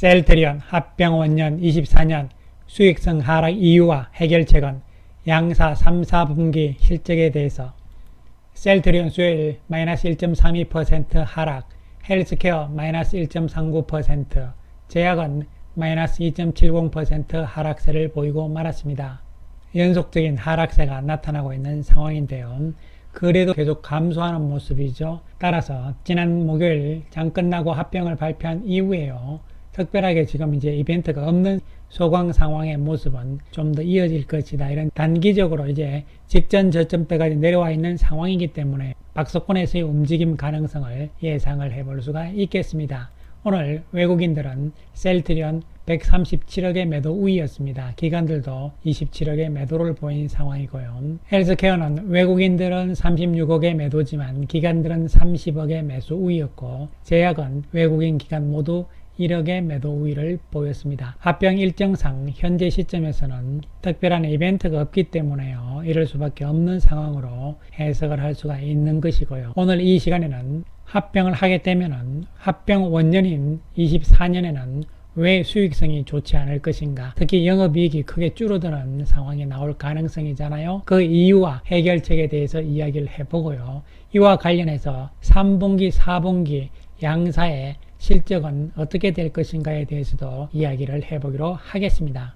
셀트리온 합병원년 24년 수익성 하락 이유와 해결책은 양사 3, 4분기 실적에 대해서 셀트리온 수요일 마이너스 1.32% 하락, 헬스케어 마이너스 1.39%, 제약은 마이너스 2.70% 하락세를 보이고 말았습니다. 연속적인 하락세가 나타나고 있는 상황인데요. 그래도 계속 감소하는 모습이죠. 따라서 지난 목요일 장 끝나고 합병을 발표한 이후에요. 특별하게 지금 이제 이벤트가 없는 소강 상황의 모습은 좀 더 이어질 것이다. 이런 단기적으로 이제 직전 저점대까지 내려와 있는 상황이기 때문에 박스권에서의 움직임 가능성을 예상을 해볼 수가 있겠습니다. 오늘 외국인들은 셀트리온 137억의 매도 우위였습니다. 기관들도 27억의 매도를 보인 상황이고요. 헬스케어는 외국인들은 36억의 매도지만 기관들은 30억의 매수 우위였고, 제약은 외국인 기관 모두 1억의 매도 우위를 보였습니다. 합병 일정상 현재 시점에서는 특별한 이벤트가 없기 때문에요. 이럴 수밖에 없는 상황으로 해석을 할 수가 있는 것이고요. 오늘 이 시간에는 합병을 하게 되면은 합병 원년인 24년에는 왜 수익성이 좋지 않을 것인가, 특히 영업이익이 크게 줄어드는 상황이 나올 가능성이잖아요. 그 이유와 해결책에 대해서 이야기를 해보고요. 이와 관련해서 3분기, 4분기 양사의 실적은 어떻게 될 것인가에 대해서도 이야기를 해보기로 하겠습니다.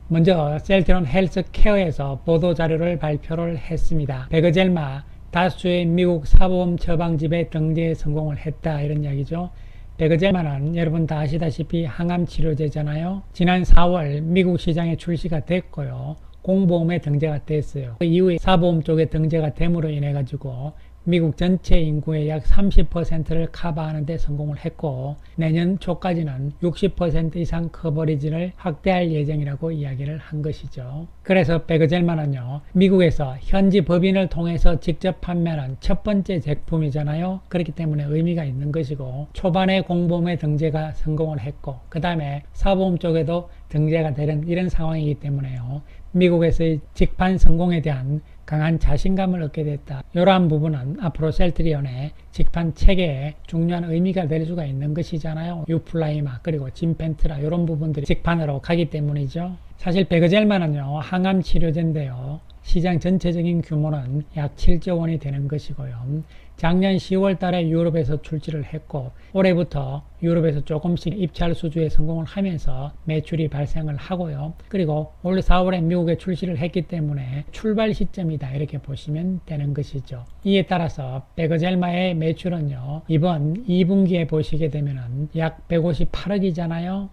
먼저 셀트리온 헬스케어에서 보도자료를 발표를 했습니다. 베그젤마 다수의 미국 사보험 처방집에 등재에 성공을 했다, 이런 이야기죠. 베그젤마는 여러분 다 아시다시피 항암 치료제잖아요. 지난 4월 미국 시장에 출시가 됐고요. 공보험에 등재가 됐어요. 그 이후에 사보험 쪽에 등재가 됨으로 인해 가지고 미국 전체 인구의 약 30%를 커버하는 데 성공을 했고, 내년 초까지는 60% 이상 커버리지를 확대할 예정이라고 이야기를 한 것이죠. 그래서 베그젤마는요, 미국에서 현지 법인을 통해서 직접 판매하는 첫 번째 제품이잖아요. 그렇기 때문에 의미가 있는 것이고, 초반에 공보험에 등재가 성공을 했고, 그 다음에 사보험 쪽에도 등재가 되는 이런 상황이기 때문에요, 미국에서의 직판 성공에 대한 강한 자신감을 얻게 됐다. 이러한 부분은 앞으로 셀트리온의 직판 체계에 중요한 의미가 될 수가 있는 것이잖아요. 유플라이마 그리고 진펜트라 이런 부분들이 직판으로 가기 때문이죠. 사실 베그젤마는요, 항암 치료제인데요, 시장 전체적인 규모는 약 7조 원이 되는 것이고요. 작년 10월 달에 유럽에서 출시를 했고, 올해부터 유럽에서 조금씩 입찰 수주에 성공을 하면서 매출이 발생을 하고요. 그리고 올 4월에 미국에 출시를 했기 때문에 출발 시점이다, 이렇게 보시면 되는 것이죠. 이에 따라서 베그젤마의 매출은요, 이번 2분기에 보시게 되면은 약 158억이잖아요.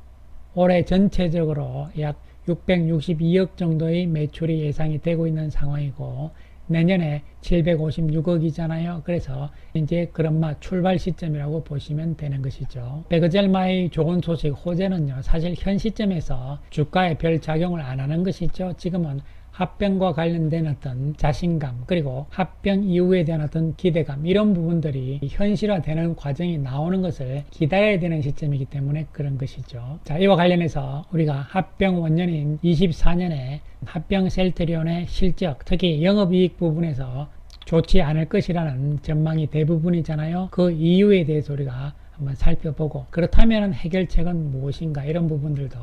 올해 전체적으로 약 662억 정도의 매출이 예상이 되고 있는 상황이고, 내년에 756억이잖아요. 그래서 이제 그런마 출발 시점이라고 보시면 되는 것이죠. 베그젤마의 좋은 소식 호재는요, 사실 현 시점에서 주가에 별 작용을 안 하는 것이죠. 지금은 합병과 관련된 어떤 자신감, 그리고 합병 이후에 대한 어떤 기대감, 이런 부분들이 현실화되는 과정이 나오는 것을 기다려야 되는 시점이기 때문에 그런 것이죠. 자, 이와 관련해서 우리가 합병 원년인 24년에 합병 셀트리온의 실적, 특히 영업이익 부분에서 좋지 않을 것이라는 전망이 대부분이잖아요. 그 이유에 대해서 우리가 한번 살펴보고, 그렇다면 해결책은 무엇인가, 이런 부분들도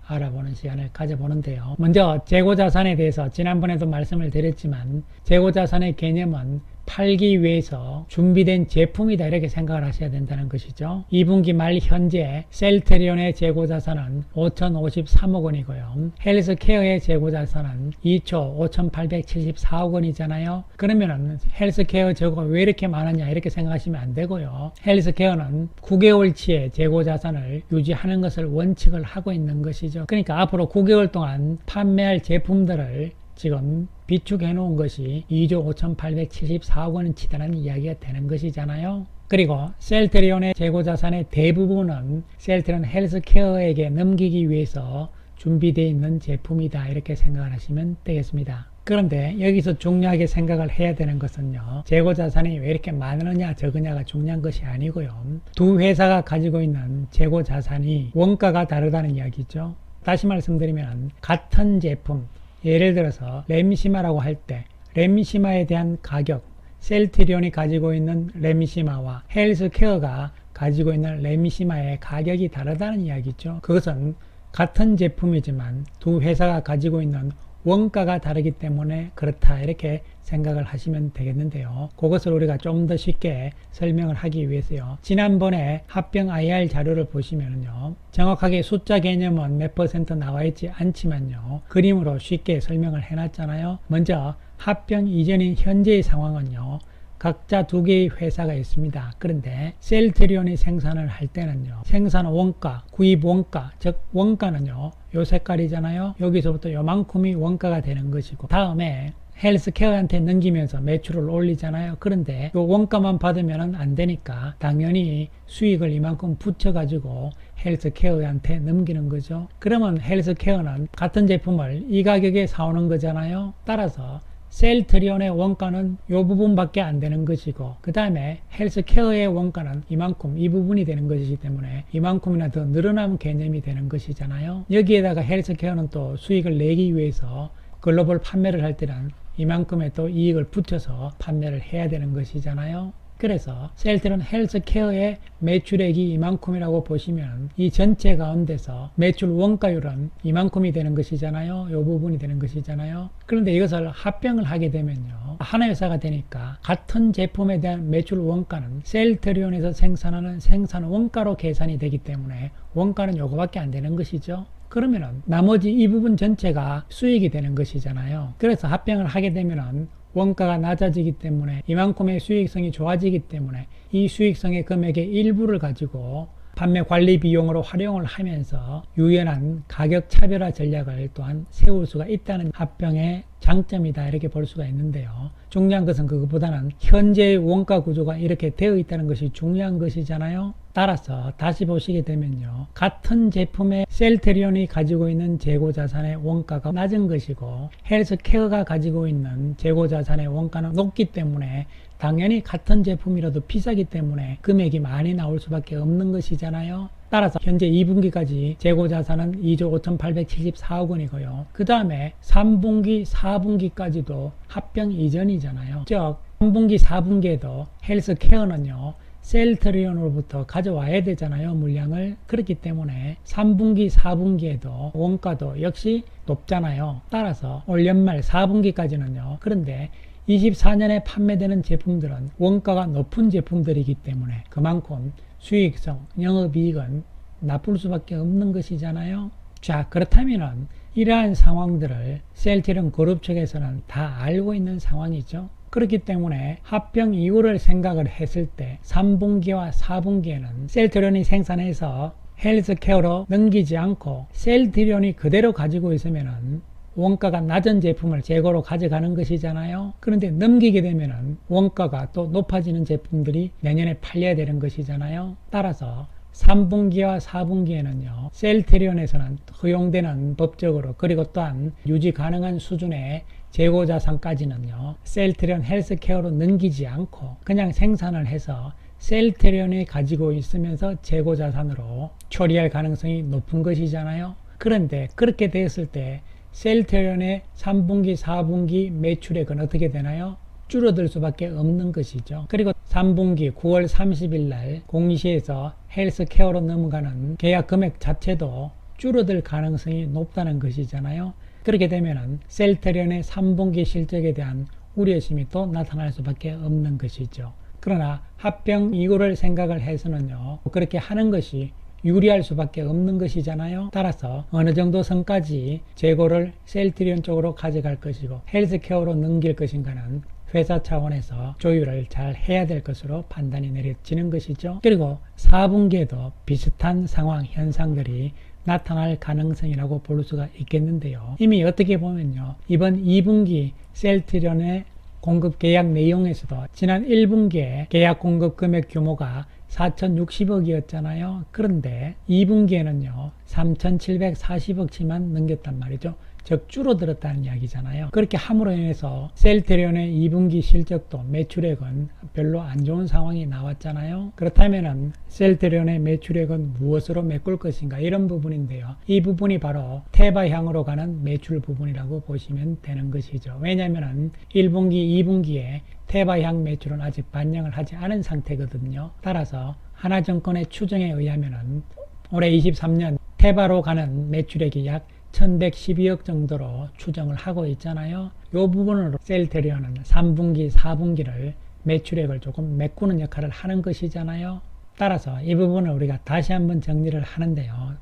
알아보는 시간을 가져보는데요. 먼저 재고자산에 대해서 지난번에도 말씀을 드렸지만, 재고자산의 개념은 팔기 위해서 준비된 제품이다, 이렇게 생각을 하셔야 된다는 것이죠. 2분기 말 현재 셀트리온의 재고자산은 5,053억 원이고요. 헬스케어의 재고자산은 2조 5,874억 원이잖아요. 그러면은 헬스케어 재고가 왜 이렇게 많았냐, 이렇게 생각하시면 안 되고요. 헬스케어는 9개월치의 재고자산을 유지하는 것을 원칙을 하고 있는 것이죠. 그러니까 앞으로 9개월 동안 판매할 제품들을 지금 비축해 놓은 것이 2조 5,874억 원치다라는 이야기가 되는 것이잖아요. 그리고 셀트리온의 재고자산의 대부분은 셀트리온 헬스케어에게 넘기기 위해서 준비되어 있는 제품이다, 이렇게 생각을 하시면 되겠습니다. 그런데 여기서 중요하게 생각을 해야 되는 것은요, 재고자산이 왜 이렇게 많으냐 적으냐가 중요한 것이 아니고요, 두 회사가 가지고 있는 재고자산이 원가가 다르다는 이야기죠. 다시 말씀드리면 같은 제품, 예를 들어서 렘시마라고 할 때 렘시마에 대한 가격, 셀트리온이 가지고 있는 렘시마와 헬스케어가 가지고 있는 레미시마의 가격이 다르다는 이야기죠. 그것은 같은 제품이지만 두 회사가 가지고 있는 원가가 다르기 때문에 그렇다, 이렇게 생각을 하시면 되겠는데요. 그것을 우리가 좀 더 쉽게 설명을 하기 위해서요, 지난번에 합병 IR 자료를 보시면요, 정확하게 숫자 개념은 몇 % 나와 있지 않지만요, 그림으로 쉽게 설명을 해놨잖아요. 먼저 합병 이전인 현재의 상황은요, 각자 두 개의 회사가 있습니다. 그런데 셀트리온이 생산을 할 때는요, 생산 원가, 구입 원가, 즉 원가는요, 요 색깔이잖아요. 여기서부터 요만큼이 원가가 되는 것이고, 다음에 헬스케어한테 넘기면서 매출을 올리잖아요. 그런데 요 원가만 받으면 안 되니까 당연히 수익을 이만큼 붙여가지고 헬스케어한테 넘기는 거죠. 그러면 헬스케어는 같은 제품을 이 가격에 사오는 거잖아요. 따라서 셀트리온의 원가는 이 부분밖에 안 되는 것이고, 그 다음에 헬스케어의 원가는 이만큼, 이 부분이 되는 것이기 때문에 이만큼이나 더 늘어나는 개념이 되는 것이잖아요. 여기에다가 헬스케어는 또 수익을 내기 위해서 글로벌 판매를 할 때는 이만큼의 또 이익을 붙여서 판매를 해야 되는 것이잖아요. 그래서 셀트리온 헬스케어의 매출액이 이만큼이라고 보시면 이 전체 가운데서 매출 원가율은 이만큼이 되는 것이잖아요. 이 부분이 되는 것이잖아요. 그런데 이것을 합병을 하게 되면요, 하나의 회사가 되니까 같은 제품에 대한 매출 원가는 셀트리온에서 생산하는 생산 원가로 계산이 되기 때문에 원가는 요거밖에 안 되는 것이죠. 그러면은 나머지 이 부분 전체가 수익이 되는 것이잖아요. 그래서 합병을 하게 되면은 원가가 낮아지기 때문에 이만큼의 수익성이 좋아지기 때문에 이 수익성의 금액의 일부를 가지고 판매 관리 비용으로 활용을 하면서 유연한 가격 차별화 전략을 또한 세울 수가 있다는 합병의 장점이다, 이렇게 볼 수가 있는데요. 중요한 것은 그것보다는 현재의 원가 구조가 이렇게 되어 있다는 것이 중요한 것이잖아요. 따라서 다시 보시게 되면요, 같은 제품의 셀트리온이 가지고 있는 재고자산의 원가가 낮은 것이고 헬스케어가 가지고 있는 재고자산의 원가는 높기 때문에 당연히 같은 제품이라도 비싸기 때문에 금액이 많이 나올 수밖에 없는 것이잖아요. 따라서 현재 2분기까지 재고자산은 2조 5,874억 원이고요. 그 다음에 3분기, 4분기까지도 합병 이전이잖아요. 즉 3분기, 4분기에도 헬스케어는요, 셀트리온으로부터 가져와야 되잖아요, 물량을. 그렇기 때문에 3분기, 4분기에도 원가도 역시 높잖아요. 따라서 올 연말 4분기까지는요, 그런데 24년에 판매되는 제품들은 원가가 높은 제품들이기 때문에 그만큼 수익성, 영업이익은 나쁠 수밖에 없는 것이잖아요. 자, 그렇다면은 이러한 상황들을 셀트리온 그룹 측에서는 다 알고 있는 상황이죠. 그렇기 때문에 합병 이후를 생각을 했을 때 3분기와 4분기에는 셀트리온이 생산해서 헬스케어로 넘기지 않고 셀트리온이 그대로 가지고 있으면은 원가가 낮은 제품을 재고로 가져가는 것이잖아요. 그런데 넘기게 되면은 원가가 또 높아지는 제품들이 내년에 팔려야 되는 것이잖아요. 따라서 3분기와 4분기에는요, 셀트리온에서는 허용되는 법적으로, 그리고 또한 유지 가능한 수준의 재고자산까지는요, 셀트리온 헬스케어로 넘기지 않고 그냥 생산을 해서 셀트리온이 가지고 있으면서 재고자산으로 처리할 가능성이 높은 것이잖아요. 그런데 그렇게 되었을 때 셀트리온의 3분기, 4분기 매출액은 어떻게 되나요? 줄어들 수밖에 없는 것이죠. 그리고 3분기 9월 30일 날 공시에서 헬스케어로 넘어가는 계약 금액 자체도 줄어들 가능성이 높다는 것이잖아요. 그렇게 되면은 셀트리온의 3분기 실적에 대한 우려심이 또 나타날 수밖에 없는 것이죠. 그러나 합병 이후를 생각을 해서는요, 그렇게 하는 것이 유리할 수밖에 없는 것이잖아요. 따라서 어느 정도 선까지 재고를 셀트리온 쪽으로 가져갈 것이고 헬스케어로 넘길 것인가는 회사 차원에서 조율을 잘 해야 될 것으로 판단이 내려지는 것이죠. 그리고 4분기에도 비슷한 상황, 현상들이 나타날 가능성이라고 볼 수가 있겠는데요. 이미 어떻게 보면요, 이번 2분기 셀트리온의 공급 계약 내용에서도 지난 1분기에 계약 공급 금액 규모가 4,060억이었잖아요. 그런데 2분기에는요 3,740억치만 넘겼단 말이죠. 즉 줄어들었다는 이야기잖아요. 그렇게 함으로 인해서 셀트리온의 2분기 실적도 매출액은 별로 안 좋은 상황이 나왔잖아요. 그렇다면 셀트리온의 매출액은 무엇으로 메꿀 것인가, 이런 부분인데요. 이 부분이 바로 테바향으로 가는 매출 부분이라고 보시면 되는 것이죠. 왜냐하면 1분기, 2분기에 테바향 매출은 아직 반영을 하지 않은 상태거든요. 따라서 하나증권의 추정에 의하면 올해 23년 테바로 가는 매출액이 약 1112억 정도로 추정을 하고 있잖아요. 이 부분으로 셀트리온은 3분기, 4분기를 매출액을 조금 메꾸는 역할을 하는 것이잖아요. 따라서 이 부분을 우리가 다시 한번 정리를 하는데요.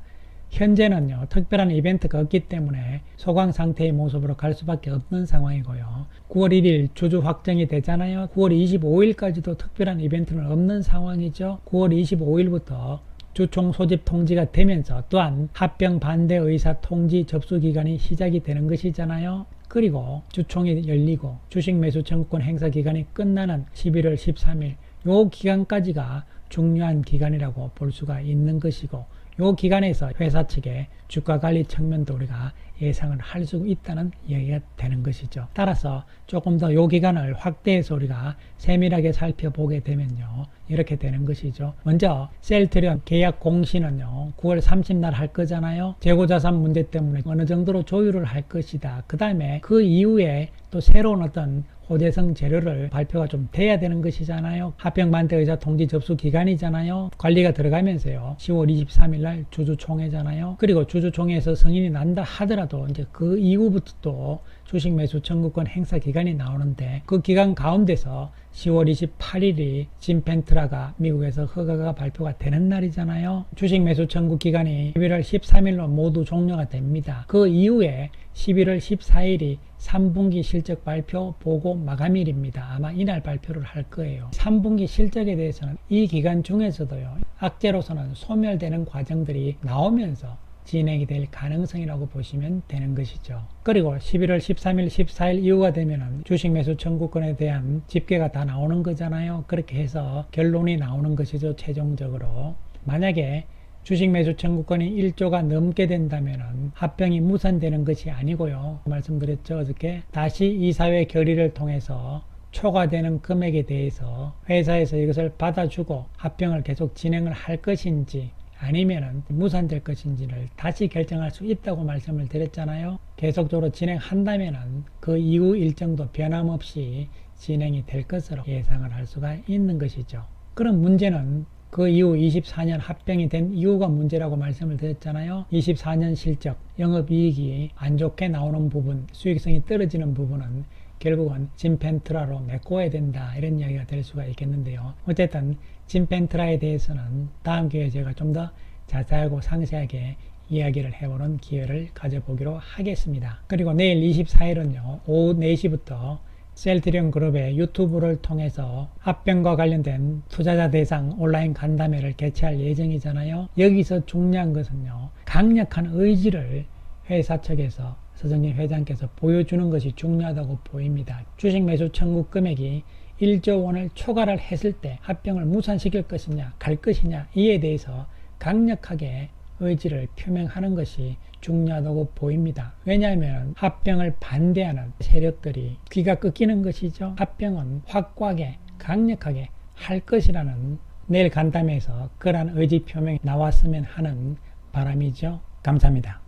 현재는요, 특별한 이벤트가 없기 때문에 소강 상태의 모습으로 갈 수밖에 없는 상황이고요. 9월 1일 주주 확정이 되잖아요. 9월 25일까지도 특별한 이벤트는 없는 상황이죠. 9월 25일부터 주총 소집 통지가 되면서 또한 합병 반대 의사 통지 접수 기간이 시작이 되는 것이잖아요. 그리고 주총이 열리고 주식 매수 청구권 행사 기간이 끝나는 11월 13일 요 기간까지가 중요한 기간이라고 볼 수가 있는 것이고, 요 기간에서 회사 측의 주가 관리 측면도 우리가 예상을 할 수 있다는 이야기가 되는 것이죠. 따라서 조금 더 요 기간을 확대해서 우리가 세밀하게 살펴보게 되면요, 이렇게 되는 것이죠. 먼저 셀트리온 계약 공시는요 9월 30날 할 거잖아요. 재고자산 문제 때문에 어느 정도로 조율을 할 것이다. 그 다음에 그 이후에 또 새로운 어떤 호재성 재료를 발표가 좀 돼야 되는 것이잖아요. 합병반대 의사 통지 접수 기간이잖아요. 관리가 들어가면서요 10월 23일 날 주주총회잖아요. 그리고 주주총회에서 승인이 난다 하더라도 이제 그 이후부터 또 주식 매수 청구권 행사 기간이 나오는데, 그 기간 가운데서 10월 28일이 진펜트라가 미국에서 허가가 발표가 되는 날이잖아요. 주식 매수 청구 기간이 11월 13일로 모두 종료가 됩니다. 그 이후에 11월 14일이 3분기 실적 발표 보고 마감일입니다. 아마 이날 발표를 할 거예요. 3분기 실적에 대해서는 이 기간 중에서도요, 악재로서는 소멸되는 과정들이 나오면서 진행이 될 가능성이라고 보시면 되는 것이죠. 그리고 11월 13일, 14일 이후가 되면 주식 매수 청구권에 대한 집계가 다 나오는 거잖아요. 그렇게 해서 결론이 나오는 것이죠. 최종적으로 만약에 주식 매수 청구권이 1조가 넘게 된다면 합병이 무산되는 것이 아니고요, 말씀드렸죠 어저께, 다시 이사회 결의를 통해서 초과되는 금액에 대해서 회사에서 이것을 받아주고 합병을 계속 진행을 할 것인지 아니면은 무산될 것인지를 다시 결정할 수 있다고 말씀을 드렸잖아요. 계속적으로 진행한다면은 그 이후 일정도 변함없이 진행이 될 것으로 예상을 할 수가 있는 것이죠. 그런 문제는 그 이후 24년 합병이 된 이유가 문제라고 말씀을 드렸잖아요. 24년 실적, 영업이익이 안 좋게 나오는 부분, 수익성이 떨어지는 부분은 결국은 진펜트라로 메꿔야 된다, 이런 이야기가 될 수가 있겠는데요. 어쨌든 진펜트라에 대해서는 다음 기회에 제가 좀 더 자세하고 상세하게 이야기를 해보는 기회를 가져보기로 하겠습니다. 그리고 내일 24일은요 오후 4시부터 셀트리온 그룹의 유튜브를 통해서 합병과 관련된 투자자 대상 온라인 간담회를 개최할 예정이잖아요. 여기서 중요한 것은요, 강력한 의지를 회사 측에서 서정진 회장께서 보여주는 것이 중요하다고 보입니다. 주식 매수 청구 금액이 1조 원을 초과를 했을 때 합병을 무산시킬 것이냐 갈 것이냐, 이에 대해서 강력하게 의지를 표명하는 것이 중요하다고 보입니다. 왜냐하면 합병을 반대하는 세력들이 귀가 꺾이는 것이죠. 합병은 확고하게 강력하게 할 것이라는 내일 간담회에서 그러한 의지 표명이 나왔으면 하는 바람이죠. 감사합니다.